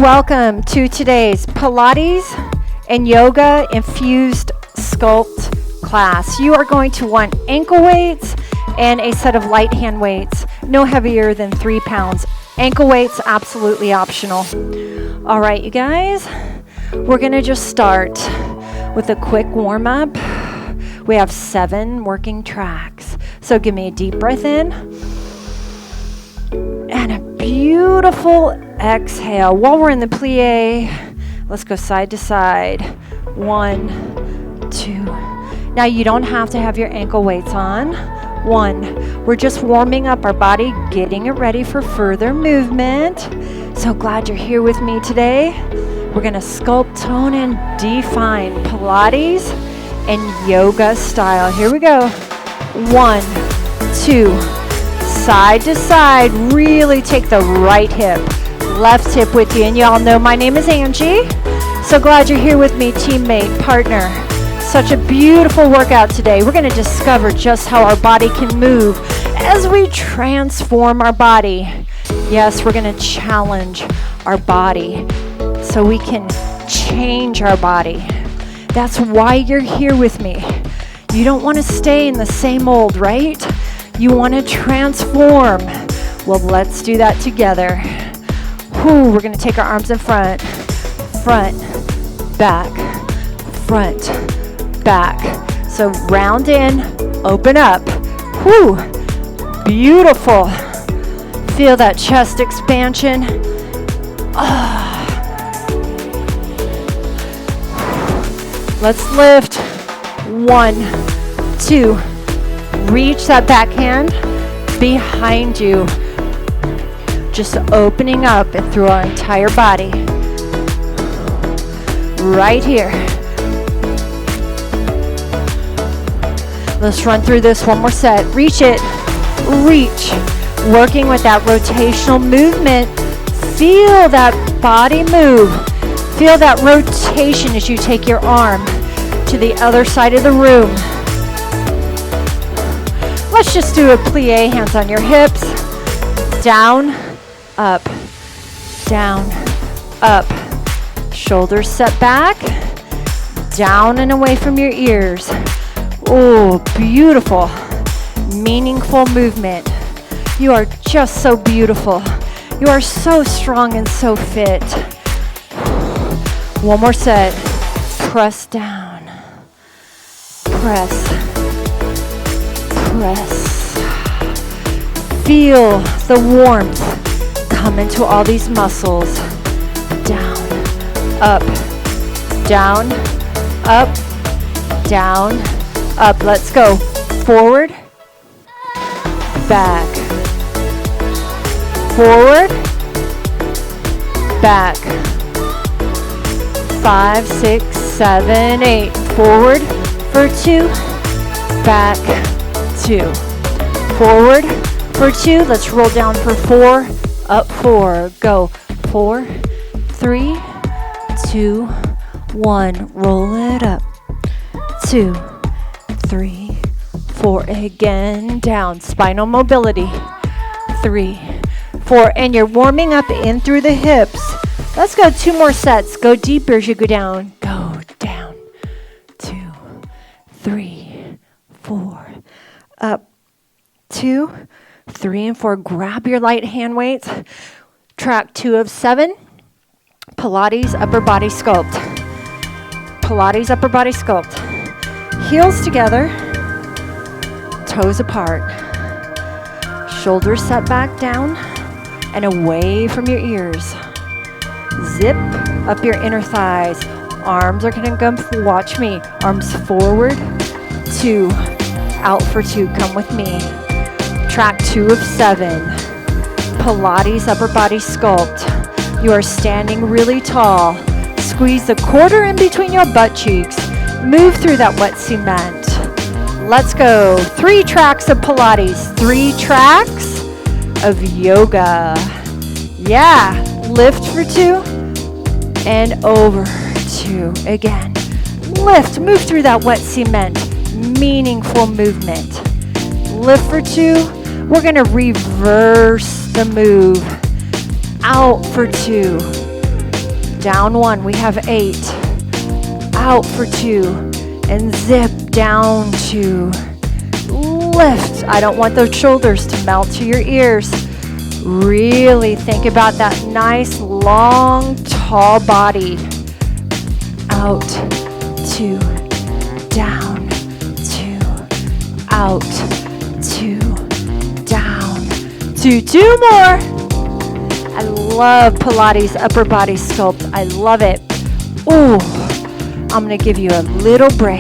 welcome to today's Pilates and Yoga Infused Sculpt class. You are going to want ankle weights and a set of light hand weights, no heavier than 3 pounds. Ankle weights, absolutely optional. All right, you guys, we're gonna just start with a quick warm up. We have 7 working tracks. So give me a deep breath in and a beautiful exhale. While we're in the plie, let's go side to side. 1, 2. Now you don't have to have your ankle weights on. 1. We're just warming up our body, getting it ready for further movement. So glad you're here with me today. We're gonna sculpt, tone, and define Pilates and yoga style. Here we go. 1, 2. Side to side, really take the right hip, left hip with you. And y'all know my name is Angie. So glad you're here with me, teammate, partner. Such a beautiful workout today. We're going to discover just how our body can move as we transform our body. Yes, we're going to challenge our body so we can change our body. That's why you're here with me. You don't want to stay in the same old, right? You want to transform. Well, let's do that together. We're going to take our arms in front, back, front, back. So round in, open up. Beautiful. Feel that chest expansion. Let's lift. 1, 2. Reach that back hand behind you. Just opening up and through our entire body. Right here. Let's run through this one more set. Reach it. Reach. Working with that rotational movement. Feel that body move. Feel that rotation as you take your arm to the other side of the room. Let's just do a plie, hands on your hips. Down, up, down, up. Shoulders set back, down and away from your ears. Oh, beautiful, meaningful movement. You are just so beautiful. You are so strong and so fit. One more set. Press down. Press. Press. Feel the warmth come into all these muscles. Down, up, down, up, down, up. Let's go. Forward, back, forward, back. 5, 6, 7, 8. Forward for 2, back, 2. Forward for 2. Let's roll down for 4. Up 4. Go. 4, 3, 2, 1. Roll it up. 2, 3, 4. Again. Down. Spinal mobility. 3, 4. And you're warming up in through the hips. Let's go 2 more sets. Go deeper as you go down. Go down. 2, 3, 4. Up. 2, 3, and 4. Grab your light hand weights. Track 2 of 7. Pilates upper body sculpt. Pilates upper body sculpt. Heels together. Toes apart. Shoulders set back down and away from your ears. Zip up your inner thighs. Arms are going to go, watch me. Arms forward. 2. Out for 2. Come with me. Track 2 of 7. Pilates upper body sculpt. You are standing really tall. Squeeze the quarter in between your butt cheeks. Move through that wet cement. Let's go. 3 tracks of Pilates. 3 tracks of yoga. Yeah. Lift for 2 and over 2. Again. Lift. Move through that wet cement. Meaningful movement. Lift for 2. We're going to reverse the move. Out for 2. down 1. We have 8. Out for 2. And zip down 2. Lift. I don't want those shoulders to melt to your ears. Really think about that nice, long, tall body. Out, 2, down, 2, out, 2, down, 2. 2 more. I love Pilates upper body sculpt. I love it. Ooh, I'm going to give you a little break.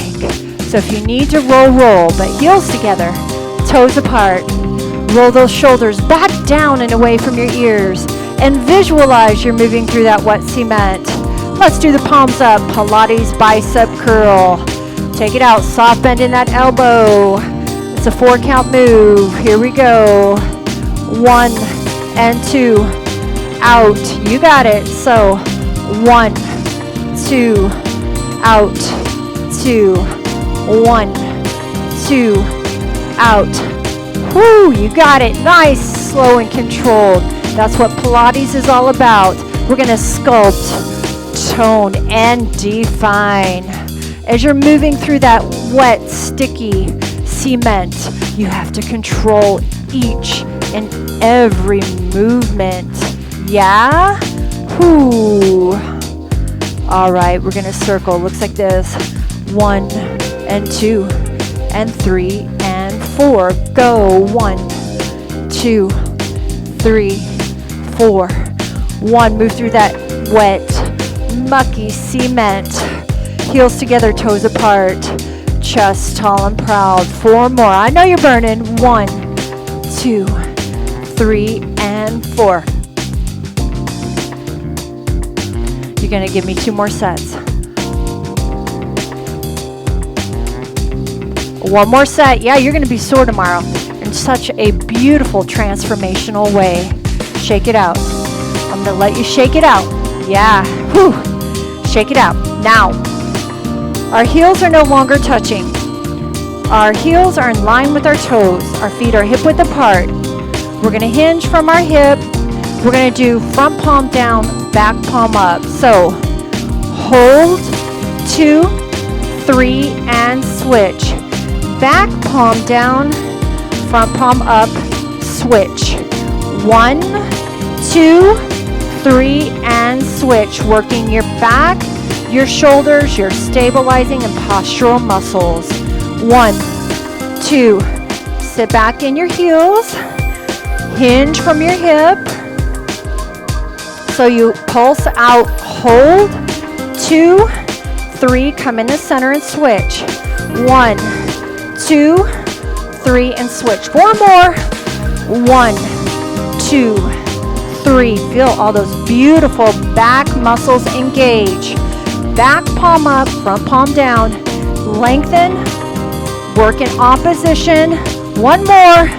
So if you need to roll, but heels together, toes apart, roll those shoulders back down and away from your ears, and visualize you're moving through that wet cement. Let's do the palms up, Pilates bicep curl. Take it out, soft bend in that elbow. It's a 4 count move. Here we go. 1 and 2, out. You got it. So 1, 2, out, 2, 1, 2, out. Woo, you got it. Nice, slow and controlled. That's what Pilates is all about. We're going to sculpt, tone, and define. As you're moving through that wet, sticky cement, you have to control each and every movement. Yeah? Whoo. All right, we're going to circle. Looks like this. 1 and 2 and 3 and 4. Go. 1, 2, 3, 4. 1. Move through that wet, mucky cement. Heels together, toes apart. Chest tall and proud. 4 more. I know you're burning. 1, 2, 3, and 4. You're going to give me 2 more sets. 1 more set. Yeah, you're going to be sore tomorrow in such a beautiful transformational way. Shake it out. I'm going to let you shake it out. Yeah. Whew. Shake it out. Now, our heels are no longer touching. Our heels are in line with our toes. Our feet are hip width apart. We're going to hinge from our hip. We're going to do front palm down, back palm up. So, hold, 2, 3, and switch. Back palm down, front palm up, switch. 1, 2, 3, and switch. Working your back, your shoulders, your stabilizing and postural muscles. 1, 2, sit back in your heels, hinge from your hip. So you pulse out, hold, 2, 3, come in the center and switch. 1, 2, 3, and switch. 4 more. 1, 2, 3. Feel all those beautiful back muscles engage. Back palm up, front palm down. Lengthen. Work in opposition. 1 more.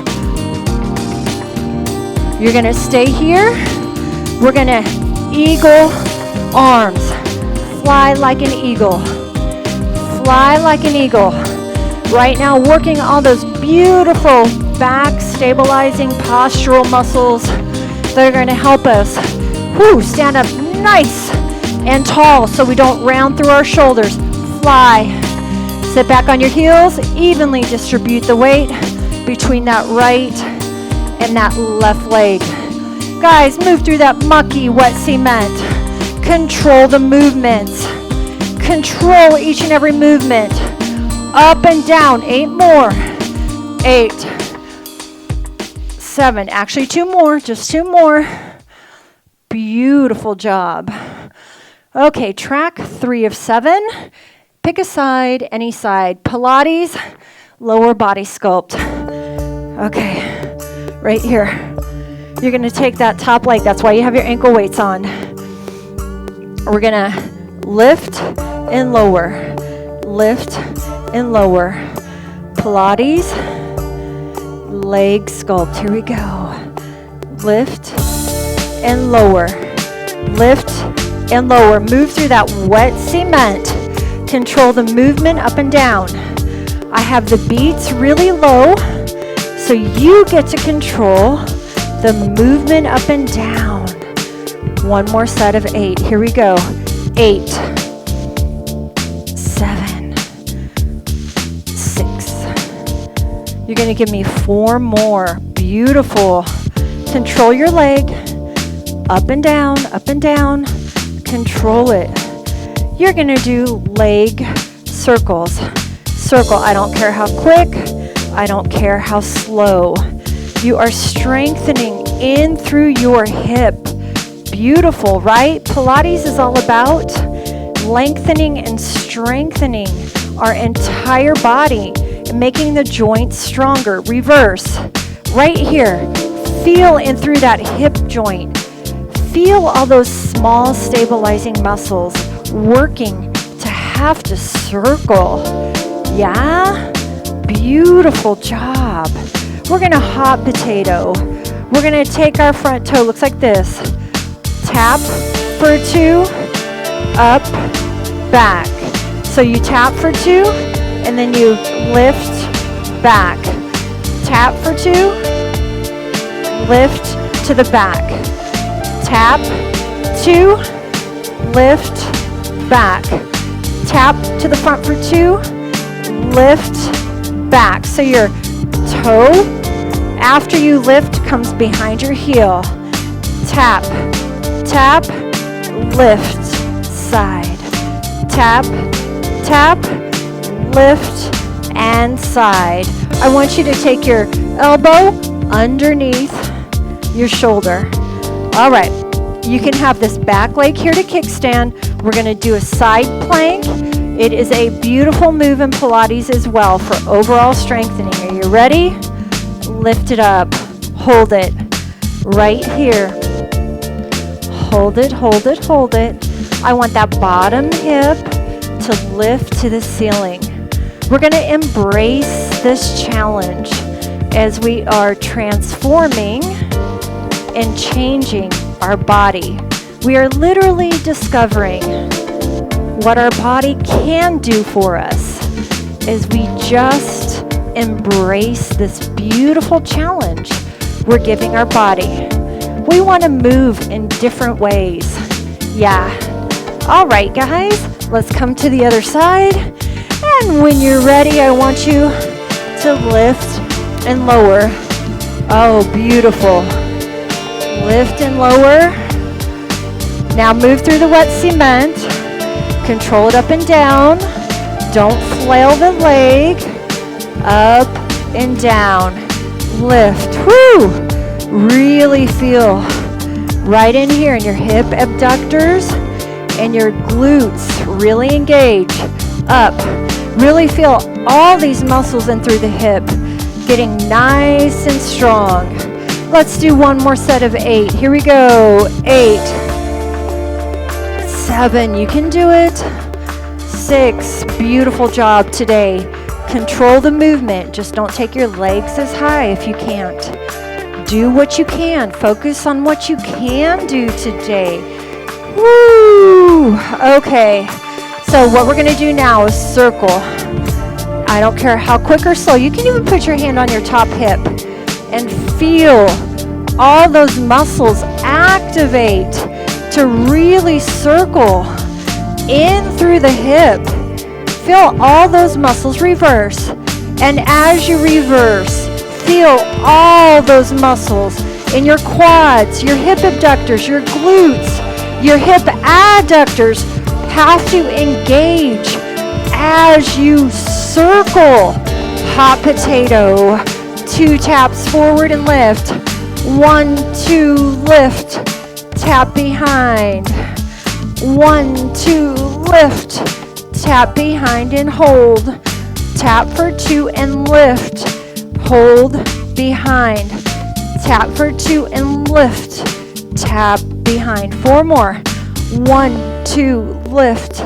You're going to stay here. We're going to eagle arms. Fly like an eagle. Fly like an eagle. Right now, working all those beautiful back stabilizing postural muscles that are going to help us stand up nice and tall so we don't round through our shoulders. Fly. Sit back on your heels. Evenly distribute the weight between that right and that left leg. Guys, move through that mucky, wet cement. Control the movements. Control each and every movement. Up and down. 8 more. 8. 7. Actually, 2 more. Just 2 more. Beautiful job. Okay, track 3 of 7. Pick a side, any side. Pilates, lower body sculpt. Okay, right here. You're going to take that top leg. That's why you have your ankle weights on. We're going to lift and lower. Lift and lower. Pilates, leg sculpt. Here we go. Lift and lower. Lift and lower. Move through that wet cement. Control the movement up and down. I have the beats really low, so you get to control the movement up and down. One more set of 8. Here we go. 8, 7, 6. You're going to give me 4 more. Beautiful. Control your leg. Up and down, up and down. Control it. You're going to do leg circles. Circle. I don't care how quick. I don't care how slow. You are strengthening in through your hip. Beautiful, right? Pilates is all about lengthening and strengthening our entire body and making the joints stronger. Reverse. Right here. Feel in through that hip joint. Feel all those small stabilizing muscles working to have to circle. Yeah? Beautiful job. We're going to hot potato. We're going to take our front toe. Looks like this. Tap for 2, up, back. So you tap for 2, and then you lift, back. Tap for 2, lift to the back. Tap, 2, lift, back. Tap to the front for 2, lift, back. So your toe, after you lift, comes behind your heel. Tap, tap, lift, side. Tap, tap, lift, and side. I want you to take your elbow underneath your shoulder. All right, you can have this back leg here to kickstand. We're going to do a side plank. It is a beautiful move in Pilates as well for overall strengthening. Are you ready? Lift it up. Hold it. Right here. Hold it, hold it, hold it. I want that bottom hip to lift to the ceiling. We're going to embrace this challenge as we are transforming and changing our body. We are literally discovering what our body can do for us as we just embrace this beautiful challenge we're giving our body. We want to move in different ways. Yeah. All right, guys, let's come to the other side. And when you're ready, I want you to lift and lower. Oh, beautiful. Lift and lower. Now move through the wet cement. Control it up and down. Don't flail the leg. Up and down. Lift. Woo! Really feel right in here in your hip abductors and your glutes. Really engage. Up. Really feel all these muscles in through the hip getting nice and strong. Let's do one more set of 8. Here we go. 8, 7. You can do it. 6. Beautiful job today. Control the movement. Just don't take your legs as high if you can't. Do what you can. Focus on what you can do today. Woo! Okay. So what we're going to do now is circle. I don't care how quick or slow. You can even put your hand on your top hip and feel all those muscles activate to really circle in through the hip. Feel all those muscles reverse. And as you reverse, feel all those muscles in your quads, your hip abductors, your glutes, your hip adductors have to engage as you circle. Hot potato. 2 taps forward and lift. 1, 2, lift. Tap behind. 1, 2, lift. Tap behind and hold. Tap for 2 and lift. Hold behind. Tap for 2 and lift. Tap behind. 4 more. 1, 2, lift.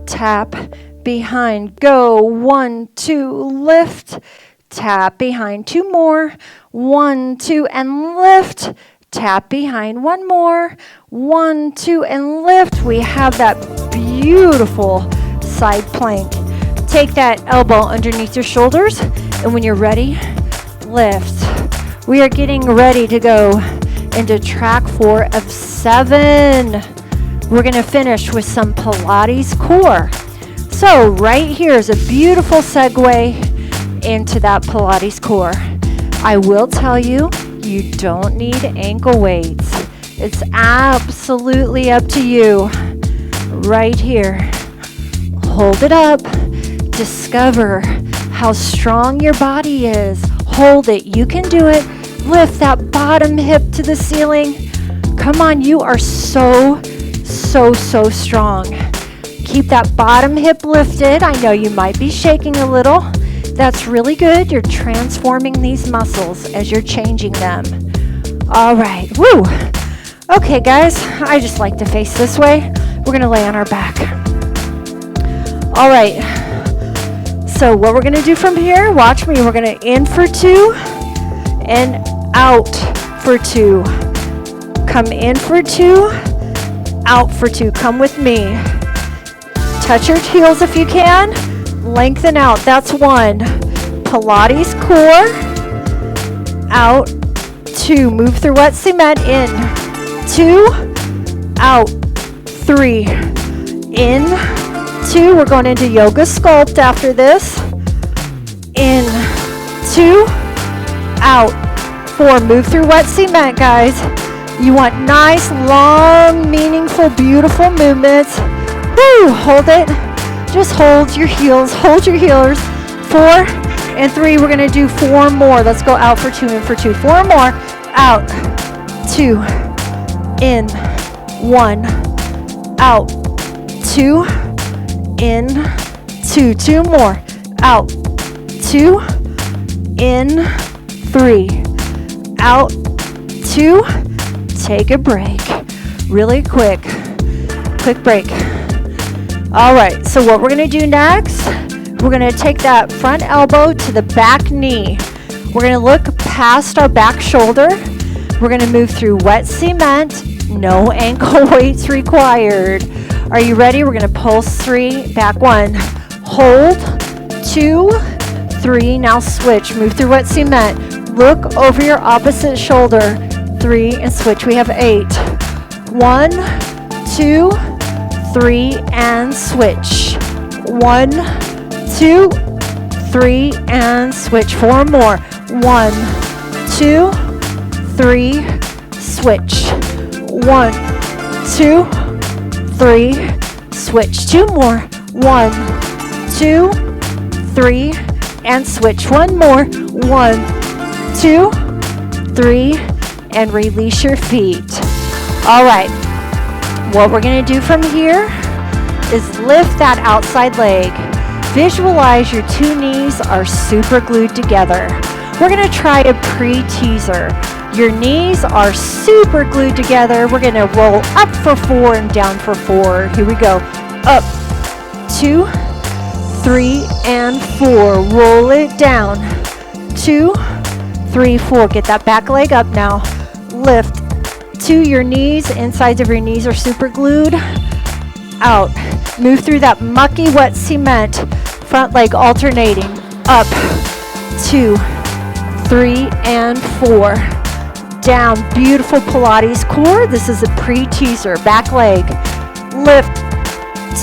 Tap behind. Go. 1, 2, lift. Tap behind. 2 more. 1, 2, and lift. Tap behind. 1 more. 1, 2, and lift. We have that beautiful side plank. Take that elbow underneath your shoulders, and when you're ready, lift. We are getting ready to go into track 4 of 7. We're going to finish with some Pilates Core. So right here is a beautiful segue into that Pilates Core. I will tell you, you don't need ankle weights. It's absolutely up to you. Right here. Hold it up. Discover how strong your body is. Hold it. You can do it. Lift that bottom hip to the ceiling. Come on, you are so strong. Keep that bottom hip lifted. I know you might be shaking a little. That's really good. You're transforming these muscles as you're changing them. All right. Woo. Okay, guys, I just like to face this way. We're going to lay on our back. All right. So what we're going to do from here, watch me. We're going to in for 2 and out for 2. Come in for 2, out for 2. Come with me. Touch your heels if you can. Lengthen out. That's 1. Pilates Core. Out. 2. Move through wet cement. In. 2. Out. 3. In. 2. We're going into Yoga Sculpt after this. In. 2. Out. 4. Move through wet cement, guys. You want nice, long, meaningful, beautiful movements. Woo! Hold it. Just hold your heels. Hold your heels. 4 and 3. We're going to do 4 more. Let's go out for 2 and for 2. 4 more. Out. 2. In. 1. Out. 2. In. 2. 2 more. Out. 2. In. 3. Out. 2. Take a break. Really quick. Quick break. All right, so what we're going to do next, we're going to take that front elbow to the back knee. We're going to look past our back shoulder. We're going to move through wet cement. No ankle weights required. Are you ready? We're going to pulse 3, back 1. Hold, 2, 3. Now switch. Move through wet cement. Look over your opposite shoulder. 3 and switch. We have 8. 1, 2, 3 and switch. 1, 2, 3 and switch. 4 more. 1, 2, 3, switch. 1, 2, 3, switch. 2 more. 1, 2, 3 and switch. 1 more. 1, 2, 3 and release your feet. All right. What we're going to do from here is lift that outside leg. Visualize your 2 knees are super glued together. We're going to try a pre-teaser. Your knees are super glued together. We're going to roll up for 4 and down for 4. Here we go. Up, 2, 3, and 4. Roll it down. 2, 3, 4. Get that back leg up now. Lift. 2, your knees, insides of your knees are super glued. Out. Move through that mucky wet cement. Front leg alternating. Up. 2, 3, and 4. Down. Beautiful Pilates Core. This is a pre-teaser. Back leg. Lift.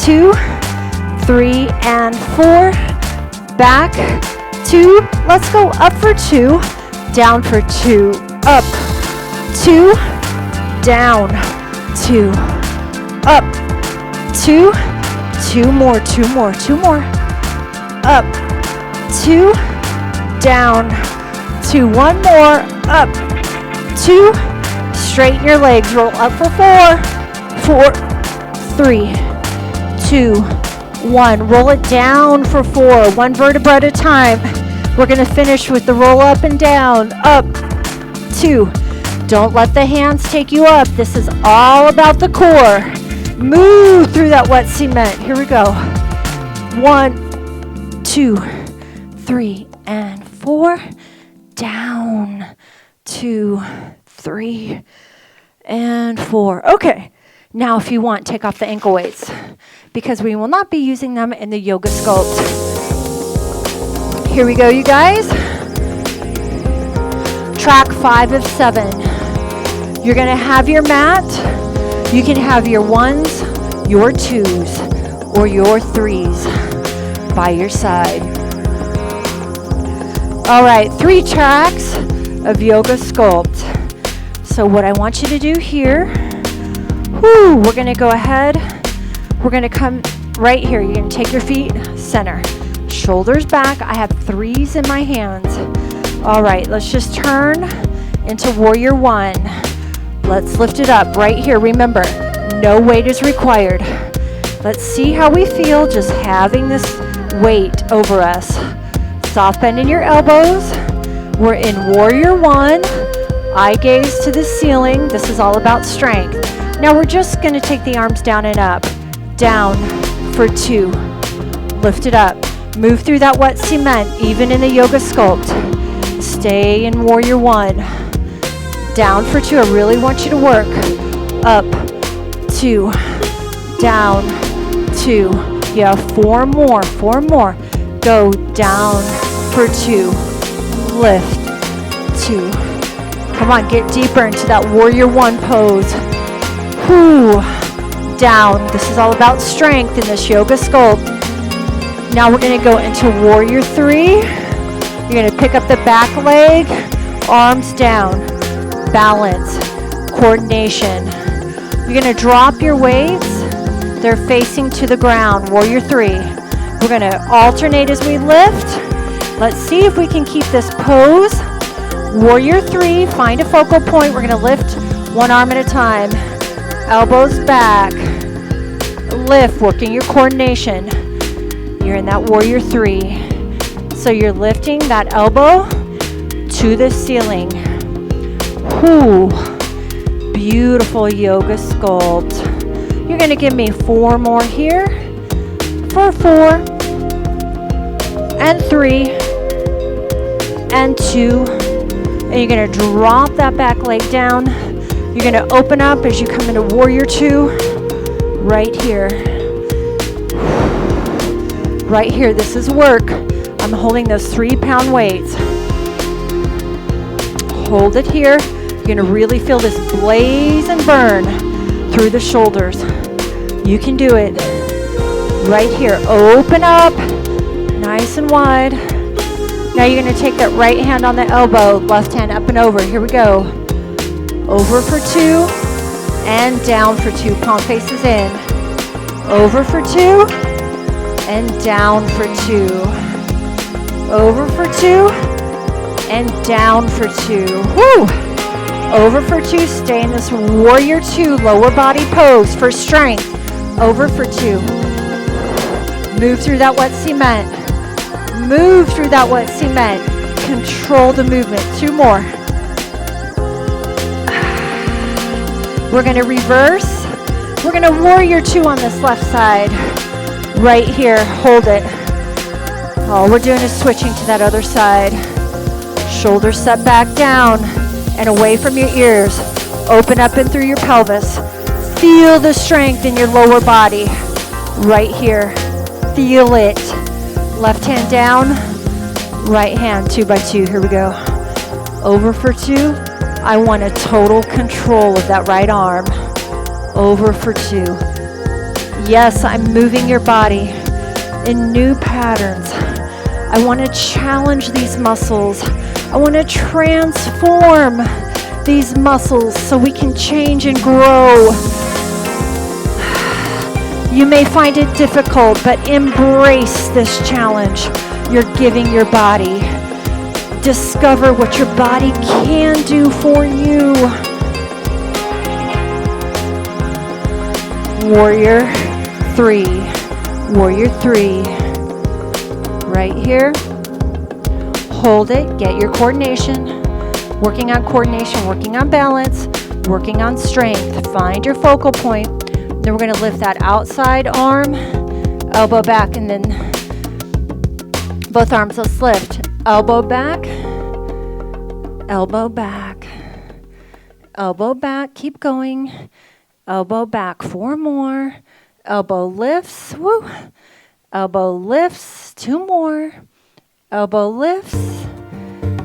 2, 3, and 4. Back. 2. Let's go up for 2. Down for 2. Up. 2. Down. 2. Up. 2. 2 more. 2 more. 2 more. Up. 2. Down. 2. 1 more. Up. 2. Straighten your legs. Roll up for 4. 4. 3. 2. 1. Roll it down for 4. 1 vertebra at a time. We're going to finish with the roll up and down. Up. 2. Don't let the hands take you up. This is all about the core. Move through that wet cement. Here we go. 1, 2, 3, and 4. Down. 2, 3, and 4. Okay. Now, if you want, take off the ankle weights because we will not be using them in the Yoga Sculpt. Here we go, you guys. Track 5 of 7. You're going to have your mat. You can have your 1s, your 2s, or your 3s by your side. All right, 3 tracks of yoga sculpt. So what I want you to do here, we're going to go ahead. We're going to come right here. You're going to take your feet center. Shoulders back. I have 3s in my hands. All right, let's just turn into warrior 1. Let's lift it up right here. Remember, no weight is required. Let's see how we feel just having this weight over us. Soft bend in your elbows. We're in warrior 1. Eye gaze to the ceiling. This is all about strength. Now we're just going to take the arms down and up. Down for 2. Lift it up. Move through that wet cement, even in the yoga sculpt. Stay in warrior 1. Down for 2. I really want you to work. Up, 2. Down, 2. Yeah, 4 more. 4 more. Go down for 2. Lift, 2. Come on, get deeper into that warrior 1 pose. Down. This is all about strength in this yoga sculpt. Now we're going to go into warrior 3. You're going to pick up the back leg, arms down, balance, coordination. You're going to drop your weights. They're facing to the ground, warrior 3. We're going to alternate as we lift. Let's see if we can keep this pose. Warrior 3, find a focal point. We're going to lift 1 arm at a time. Elbows back. Lift, working your coordination. You're in that warrior 3. So you're lifting that elbow to the ceiling. Beautiful yoga sculpt. You're going to give me 4 more here. For 4. And 3. And 2. And you're going to drop that back leg down. You're going to open up as you come into warrior 2. Right here. Right here. This is work. I'm holding those 3-pound weights. Hold it here. You're going to really feel this blaze and burn through the shoulders. You can do it. Right here. Open up. Nice and wide. Now you're going to take that right hand on the elbow, left hand up and over. Here we go. Over for 2 and down for 2. Palm faces in. Over for 2 and down for 2. Over for 2 and down for 2. Over for 2. Stay in this warrior 2 lower body pose for strength. Over for 2. Move through that wet cement. Move through that wet cement. Control the movement. 2 more. We're going to reverse. We're going to warrior 2 on this left side. Right here. Hold it. All we're doing is switching to that other side. Shoulders set back down and away from your ears. Open up and through your pelvis. Feel the strength in your lower body. Right here. Feel it. Left hand down. Right hand 2 by 2. Here we go. Over for 2. I want a total control of that right arm. Over for 2. Yes, I'm moving your body in new patterns. I want to challenge these muscles. I want to transform these muscles so we can change and grow. You may find it difficult, but embrace this challenge you're giving your body. Discover what your body can do for you. Warrior 3. Warrior 3. Right here. Hold it. Get your coordination. Working on coordination, working on balance, working on strength. Find your focal point. Then we're going to lift that outside arm, elbow back, and then both arms. Let's lift. Elbow back, elbow back, elbow back. Keep going. Elbow back. 4 more. Elbow lifts. Woo. Elbow lifts. 2 more. Elbow lifts.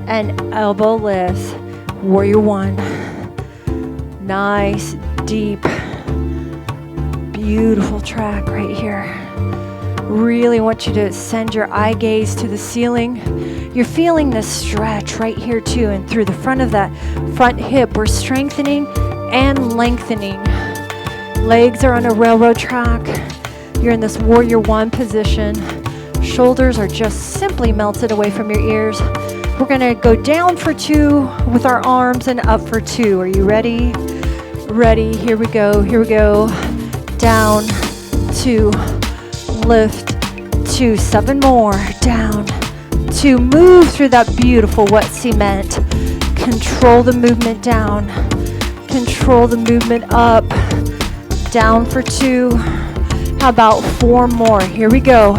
And elbow lifts. Warrior 1. Nice, deep, beautiful track right here. Really want you to send your eye gaze to the ceiling. You're feeling this stretch right here too, and through the front of that front hip, we're strengthening and lengthening. Legs are on a railroad track. You're in this warrior one position. Shoulders are just simply melted away from your ears. We're gonna go down for 2 with our arms and up for 2. Are you ready? Ready, here we go, here we go. Down, 2, lift, 2, 7 more, down, 2. Move through that beautiful wet cement. Control the movement down. Control the movement up. Down for 2. How about 4 more? Here we go.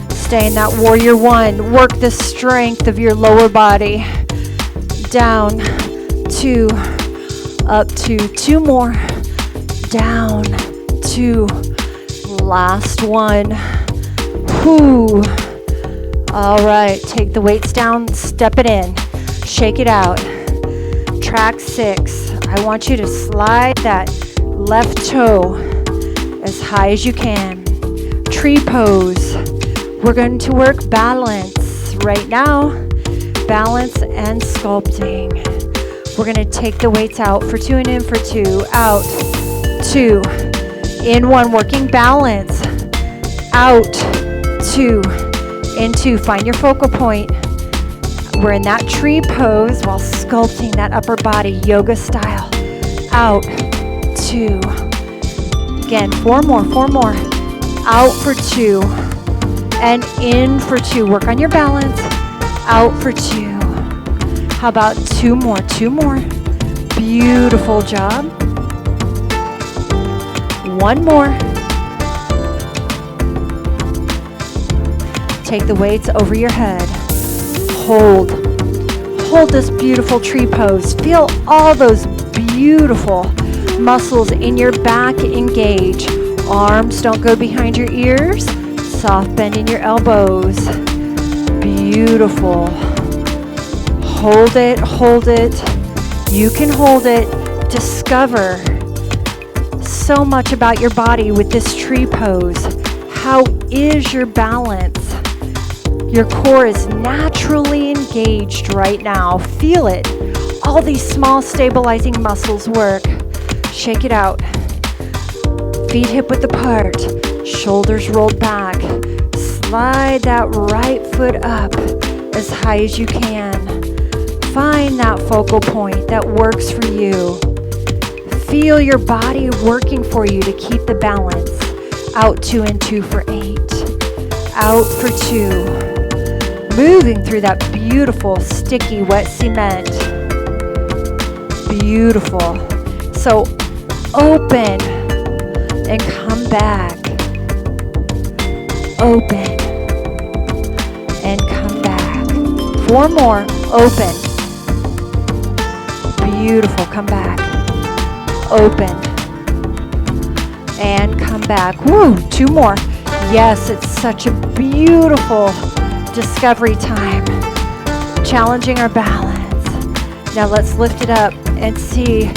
Stay in that warrior one. Work the strength of your lower body. Down, 2, up 2, 2 more. Down, 2. Last one. Whoo. All right, take the weights down, step it in, shake it out. Track 6. I want you to slide that left toe as high as you can. Tree pose. We're going to work balance right now. Balance and sculpting. We're going to take the weights out for 2 and in for 2. Out, 2. In 1, working balance. Out, 2. In 2. Find your focal point. We're in that tree pose while sculpting that upper body, yoga style. Out, 2. Again, 4 more, 4 more. Out for 2. And in for 2. Work on your balance. Out for 2. How about 2 more? 2 more. Beautiful job. 1 more. Take the weights over your head. Hold. Hold this beautiful tree pose. Feel all those beautiful muscles in your back engage. Arms don't go behind your ears. Soft bend in your elbows. Beautiful. Hold it, hold it. You can hold it. Discover so much about your body with this tree pose. How is your balance? Your core is naturally engaged right now. Feel it. All these small stabilizing muscles work. Shake it out. Feet hip width apart. Shoulders rolled back. Slide that right foot up as high as you can. Find that focal point that works for you. Feel your body working for you to keep the balance. Out 2 and 2 for 8. Out for 2. Moving through that beautiful, sticky, wet cement. Beautiful. So open and come back. Open and come back. 4 more. Open. Beautiful. Come back. Open and come back. Woo. 2 more. Yes, it's such a beautiful discovery time. Challenging our balance. Now let's lift it up and see,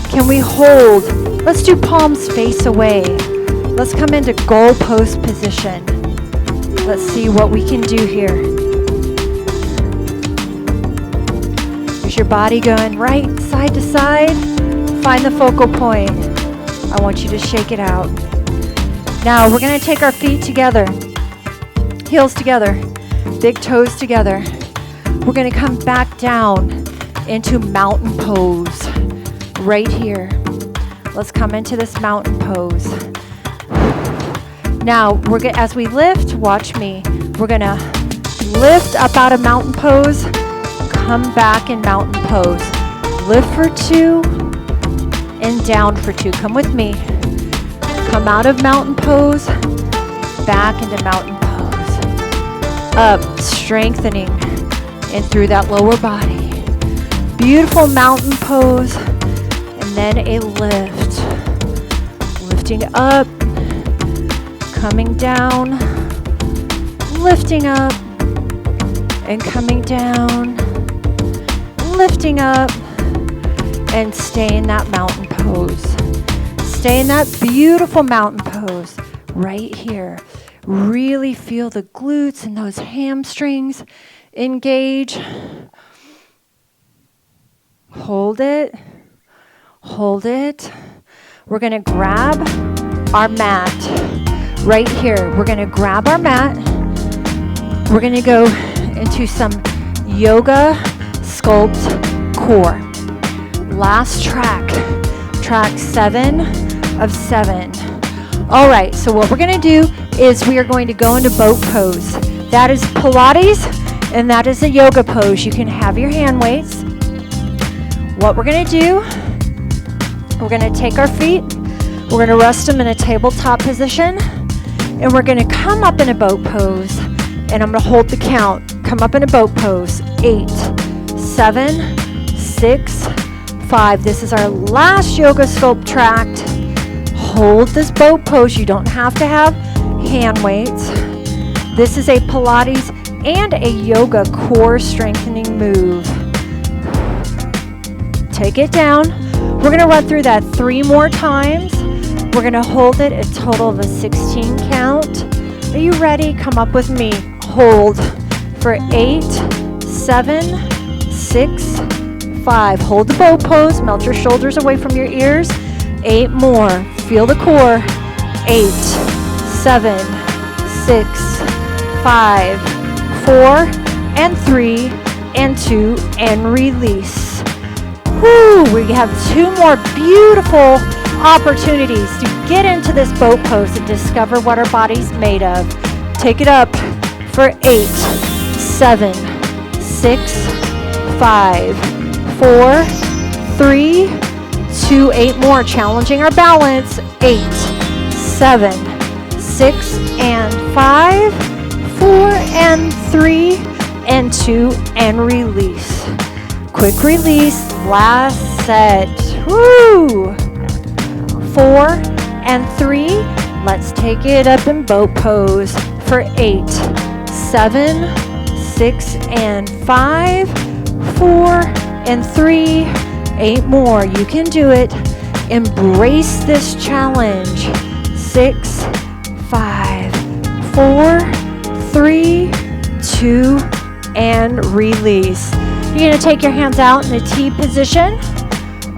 can we hold? Let's do palms face away. Let's come into goal post position. Let's see what we can do here. Is your body going right side to side? Find the focal point. I want you to shake it out. Now we're going to take our feet together, heels together, big toes together. We're going to come back down into mountain pose right here. Let's come into this mountain pose. Now, as we lift, watch me. We're going to lift up out of mountain pose, come back in mountain pose. Lift for 2 and down for 2. Come with me. Come out of mountain pose, back into mountain pose. Up, strengthening and through that lower body. Beautiful mountain pose, and then a lift. Lifting up, coming down, lifting up, and coming down, lifting up, and stay in that mountain pose. pose. Stay in that beautiful mountain pose right here. Really feel the glutes and those hamstrings engage. Hold it. Hold it. We're going to grab our mat right here. We're going to grab our mat. We're going to go into some yoga sculpt core. Last track 7 of 7. All right, so what we're going to do is we are going to go into boat pose. That is Pilates, and that is a yoga pose. You can have your hand weights. What we're going to do, we're going to take our feet, we're going to rest them in a tabletop position, and we're going to come up in a boat pose, and I'm going to hold the count. Come up in a boat pose. 8, 7, 6, 5. This is our last yoga sculpt tract. Hold this boat pose. You don't have to have hand weights. This is a Pilates and a yoga core strengthening move. Take it down. We're going to run through that 3 more times. We're going to hold it a total of a 16 count. Are you ready? Come up with me. Hold for 8, 7, 6, 5. Hold the bow pose. Melt your shoulders away from your ears. 8 more. Feel the core. 8, 7, 6, 5, 4, and 3, and 2, and release. Woo, we have 2 more beautiful opportunities to get into this boat pose and discover what our body's made of. Take it up for 8, 7, 6, 5, 4, 3, 2, 8 more. Challenging our balance. 8, 7, 6, and 5, 4, and 3, and 2, and release. Quick release. Last set. Woo! 4 and 3. Let's take it up in boat pose for 8, 7, 6, and 5, 4, and 3, 8 more. You can do it. Embrace this challenge. 6, 5, 4, 3, 2, and release. You're going to take your hands out in a T position.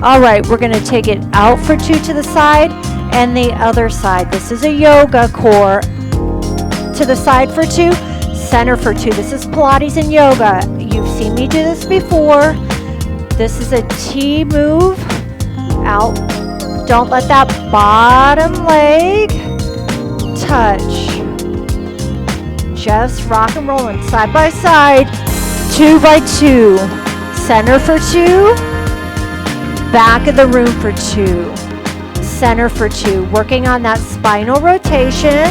All right, we're going to take it out for 2 to the side and the other side. This is a yoga core. To the side for 2, center for 2. This is Pilates and yoga. You've seen me do this before. This is a T move. Out. Don't let that bottom leg touch. Just rock and rolling side by side. 2 by 2. Center for 2. Back of the room for 2. Center for 2. Working on that spinal rotation.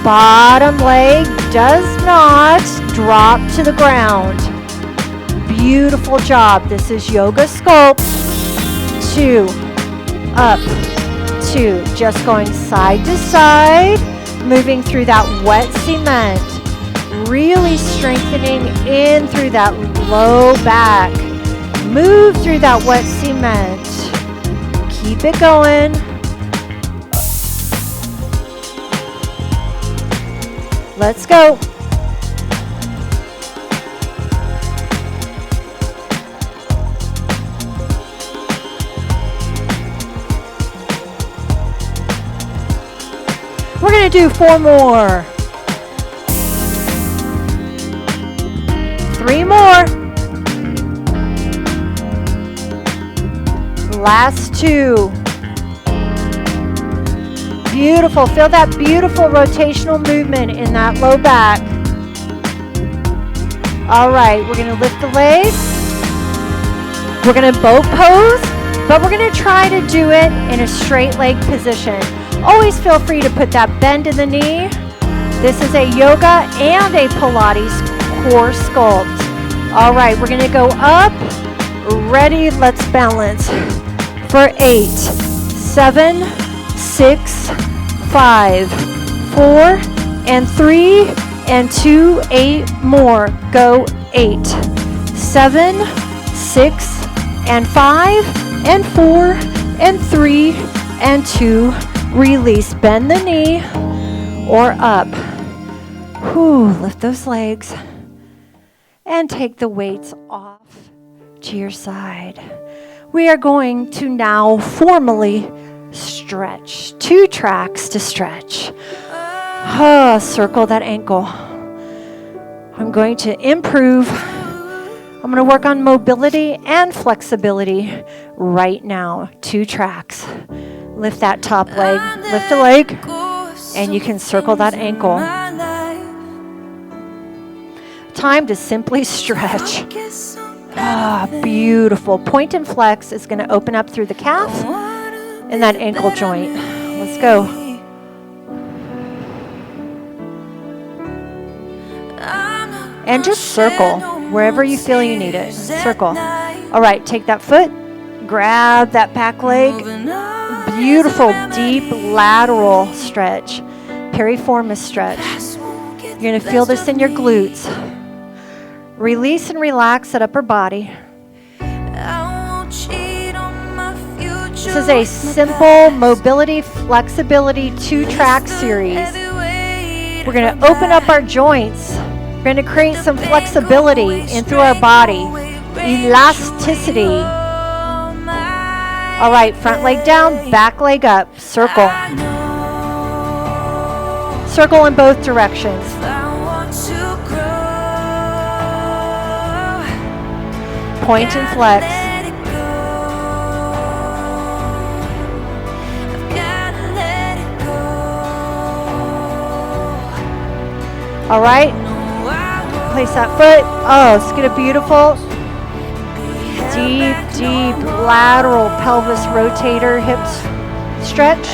Bottom leg does not drop to the ground. Beautiful job. This is yoga sculpt. 2. Up. 2. Just going side to side. Moving through that wet cement. Really strengthening in through that low back. Move through that wet cement. Keep it going. Let's go. We're going to do 4 more. 3 more. Last 2. Beautiful. Feel that beautiful rotational movement in that low back. All right, we're going to lift the legs. We're going to boat pose, but we're going to try to do it in a straight leg position. Always feel free to put that bend in the knee. This is a yoga and a Pilates core sculpt. All right, we're going to go up. Ready? Let's balance. For 8, 7, 6, 5, 4, and 3, and 2, 8 more. Go 8, 7, 6, and 5, and 4, and 3 and 2. Release. Bend the knee or up. Whew, lift those legs and take the weights off to your side. We are going to now formally stretch. 2 tracks to stretch. Circle that ankle. I'm going to improve. I'm going to work on mobility and flexibility right now. 2 tracks. Lift that top leg. Lift a leg, and you can circle that ankle. Time to simply stretch. Beautiful. Point and flex is going to open up through the calf and that ankle joint. Let's go. And just circle wherever you feel you need it. Circle. All right, take that foot, grab that back leg. Beautiful, deep lateral stretch. Piriformis stretch. You're going to feel this in your glutes. Release and relax that upper body. This is a simple mobility, flexibility 2-track series. We're going to open up our joints. We're going to create some flexibility in through our body. Elasticity. All right, front leg down, back leg up. Circle. Circle in both directions. Point and flex. All right. Place that foot. Oh, let's get a beautiful deep lateral pelvis rotator hips stretch.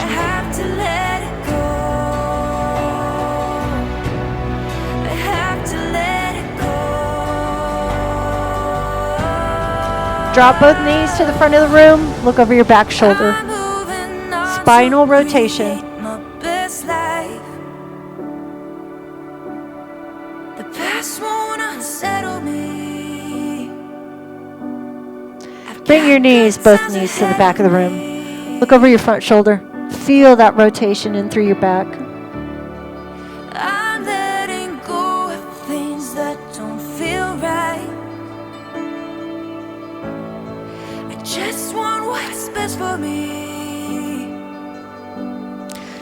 Drop both knees to the front of the room. Look over your back shoulder. Spinal rotation. Bring your knees, both knees, to the back of the room. Look over your front shoulder. Feel that rotation in through your back. I'm letting go of things that don't feel right. I just want what's best for me.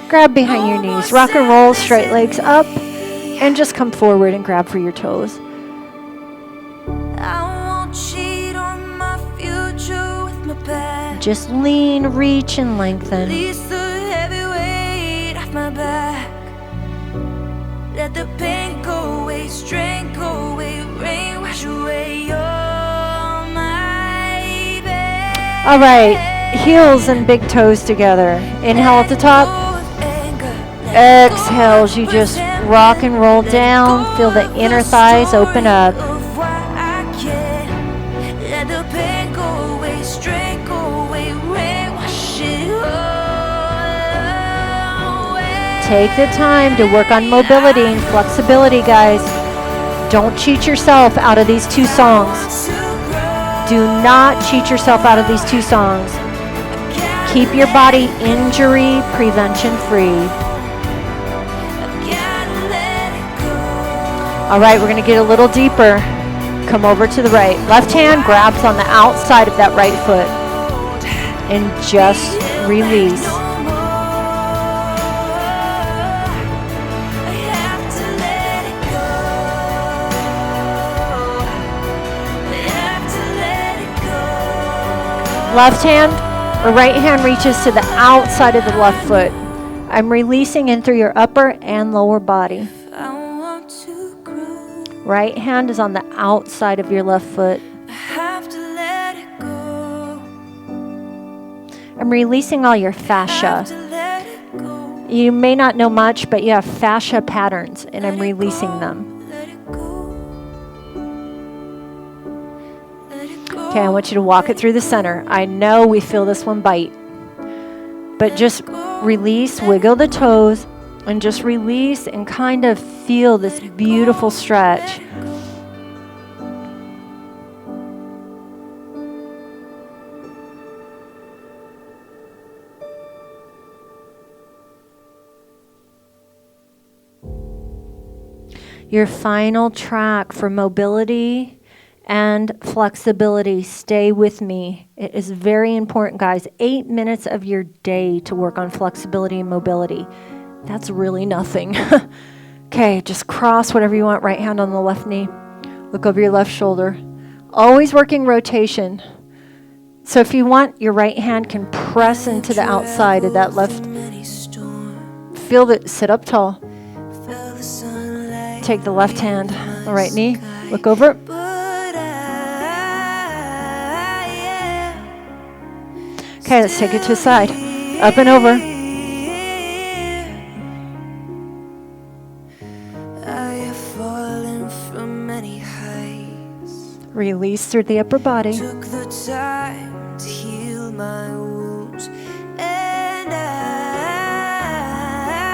Grab behind your knees. Rock and roll, straight legs up, and just come forward and grab for your toes. Just lean, reach, and lengthen. Release the heavy weight off my back. Let the pain go away, strain go away, rain wash away your my baby. All right, heels and big toes together. Inhale at the top. Exhale as you just rock and roll down. Feel the inner thighs open up. Take the time to work on mobility and flexibility, guys. Don't cheat yourself out of these 2 songs. Do not cheat yourself out of these 2 songs. Keep your body injury prevention free. All right, we're going to get a little deeper. Come over to the right. Left hand grabs on the outside of that right foot. And just release. Left hand or right hand reaches to the outside of the left foot. I'm releasing in through your upper and lower body. Right hand is on the outside of your left foot. I'm releasing all your fascia. You may not know much, but you have fascia patterns, and I'm releasing them. Okay, I want you to walk it through the center. I know we feel this one bite, but just release, wiggle the toes, and just release and kind of feel this beautiful stretch. Your final track for mobility and flexibility. Stay with me. It is very important, guys. 8 minutes of your day to work on flexibility and mobility. That's really nothing. Okay, just cross whatever you want. Right hand on the left knee. Look over your left shoulder. Always working rotation. So if you want, your right hand can press into the outside of that left. Feel that. Sit up tall. Take the left hand, the right knee. Look over. Okay, let's take it to the side. Up and over. Release through the upper body. Took the time to heal my wounds, and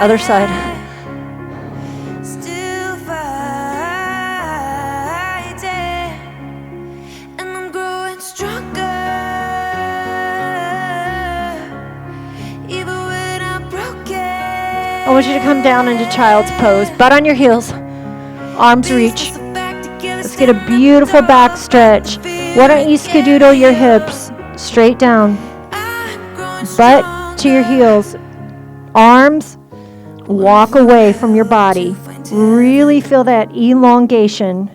other side. Still fighting, and I'm growing stronger. Even when I'm broken. I want you to come down into child's pose. Butt on your heels. Arms reach. Let's get a beautiful back stretch. Why don't you skedoodle your hips straight down. Butt to your heels. Arms walk away from your body. Really feel that elongation.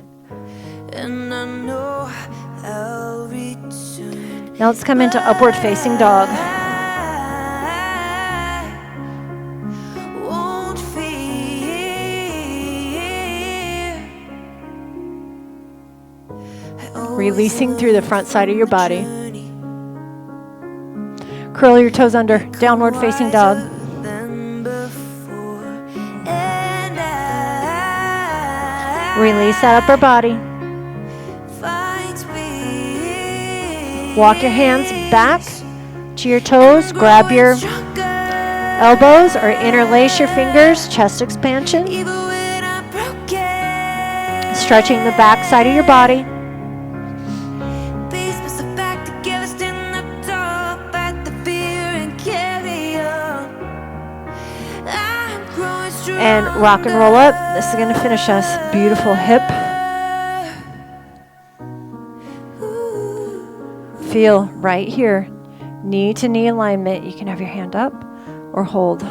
Now let's come into upward facing dog. Releasing through the front side of your body. Curl your toes under. Downward facing dog. Release that upper body. Walk your hands back to your toes. Grab your elbows or interlace your fingers. Chest expansion. Stretching the back side of your body. And rock and roll up. This is going to finish us. Beautiful hip. Feel right here. Knee to knee alignment. You can have your hand up or hold.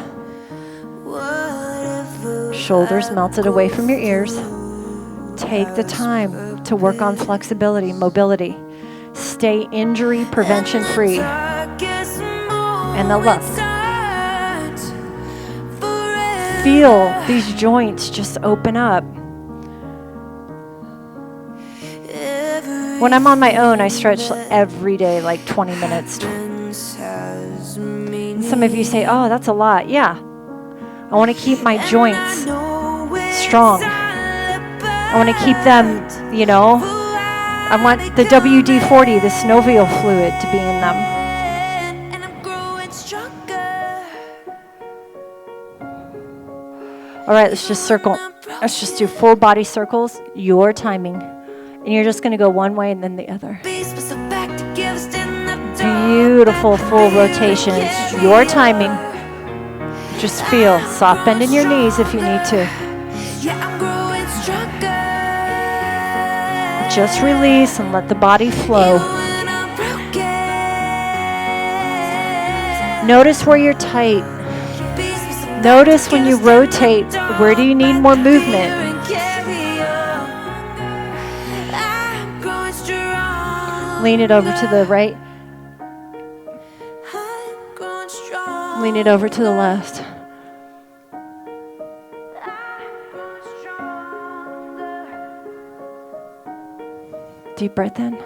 Shoulders melted away from your ears. Take the time to work on flexibility, mobility. Stay injury prevention free. And the left. Feel these joints just open up. When I'm on my own, I stretch every day, like 20 minutes. And some of you say, oh, that's a lot. Yeah. I want to keep my joints strong. I want to keep them, I want the WD-40, the synovial fluid, to be in them. All right, let's just circle. Let's just do full body circles, your timing. And you're just going to go one way and then the other. Beautiful full rotations, your timing. Just feel soft bend in your knees if you need to. Just release and let the body flow. Notice where you're tight. Notice when you rotate, where do you need more movement? Lean it over to the right. Lean it over to the left. Deep breath in.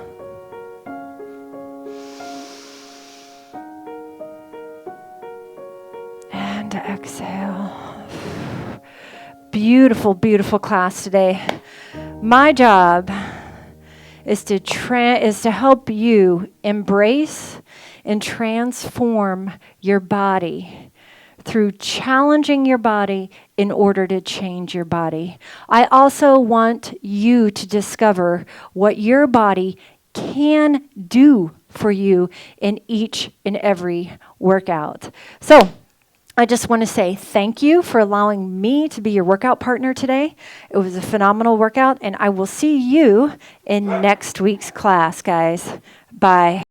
And exhale. Beautiful, beautiful class today. My job is to help you embrace and transform your body through challenging your body in order to change your body. I also want you to discover what your body can do for you in each and every workout. So I just want to say thank you for allowing me to be your workout partner today. It was a phenomenal workout, and I will see you in next week's class, guys. Bye.